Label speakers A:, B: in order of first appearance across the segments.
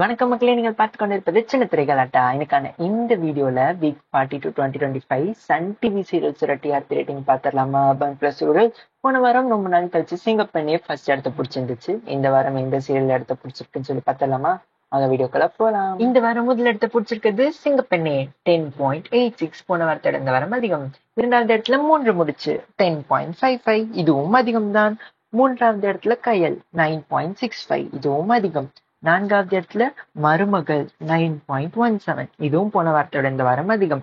A: வணக்கம் மக்களே, நீங்கள் பார்த்து கொண்டிருப்பது சின்ன திரைகளாட்டா. எனக்கான இந்த வீடியோல வீக் 42 2025 சன் டிவி சீரியல் சுரட்டியார் ரேட்டிங் பார்த்துடலாமா? பன் பிளஸ் போன வாரம் ரொம்ப நாள் கழிச்சு சிங்கப்பெண்ணே ஃபர்ஸ்ட் இடத்த பிடிச்சிருந்துச்சு. இந்த வாரம் எந்த சீரியல் இடத்த பிடிச்சிருக்குன்னு சொல்லி பார்த்துடலாமா? அந்த வீடியோக்குள்ள போலாம். இந்த வாரம் முதல் இடத்த பிடிச்சிருக்கிறது சிங்கப்பெண்ணே 10.86. போன வாரத்தோட இந்த வாரம் அதிகம். இரண்டாவது இடத்துல 3 முடிச்சு 10.55, இதுவும் அதிகம் தான். மூன்றாவது இடத்துல கயல் 9.65, இதுவும் அதிகம். நான்காவது இடத்துல மருமகள் 9.17, இதுவும் போன வாரத்தோட இந்த வாரம் அதிகம்.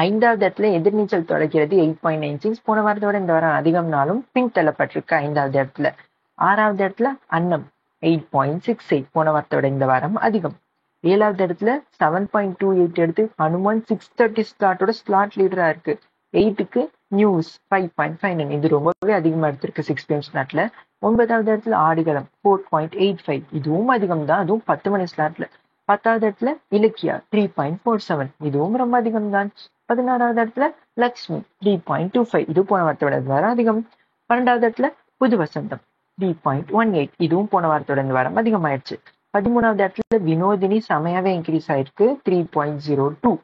A: ஐந்தாவது இடத்துல எதிர்நீச்சல் தொடக்கிறது 8.96, போன வாரத்தோட இந்த வாரம் அதிகம்னாலும் பின் தள்ளப்பட்டிருக்கு ஐந்தாவது இடத்துல. ஆறாவது இடத்துல அன்னம் 8.68, போன வாரத்தோட இந்த வாரம் அதிகம். ஏழாவது இடத்துல 7.28 எடுத்து ஹனுமான் 6:30 ஸ்லாட்டோட ஸ்லாட் லீடரா இருக்கு. 8க்கு நியூஸ் 5.59, இது ரொம்பவே அதிகமா எடுத்திருக்கு 6 PM ஸ்லாட்ல. ஒன்பதாவது இடத்துல ஆடுகளம் 4.85, இதுவும் அதிகம் தான், அதுவும் 10 மணி ஸ்லாட்ல. பத்தாவது இடத்துல இலக்கியா 3.47, இதுவும் ரொம்ப அதிகம் தான். 16வது இடத்துல லக்ஷ்மி 3.25, இது போன வாரத்தோட வாரம் அதிகம். 12வது இடத்துல புது வசந்தம் 3.18, இதுவும் போன வாரத்தோட இந்த வாரம் அதிகமாயிடுச்சு. 13வது இடத்துல வினோதினி செமையாவே இன்க்ரீஸ் ஆயிருக்கு 3.02.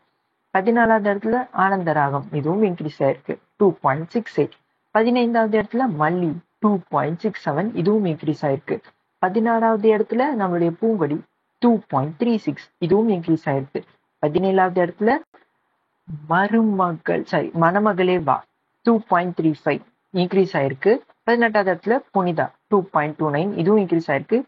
A: 14வது இடத்துல ஆனந்த ராகம், இதுவும் இன்க்ரீஸ் ஆயிருக்கு 2.68. 15வது இடத்துல மல்லி 2.67, இதுவும் இன்க்ரீஸ் ஆயிருக்கு. 16வது இடத்துல நம்மளுடைய பூங்கொடி 2.36, இதுவும் இன்க்ரீஸ் ஆயிருக்கு. 17வது இடத்துல மணமகளே வா 2.35, இன்க்ரீஸ் ஆயிருக்கு. 18வது இடத்துல புனிதா 2.29, இதுவும் இன்க்ரீஸ் ஆயிருக்கு.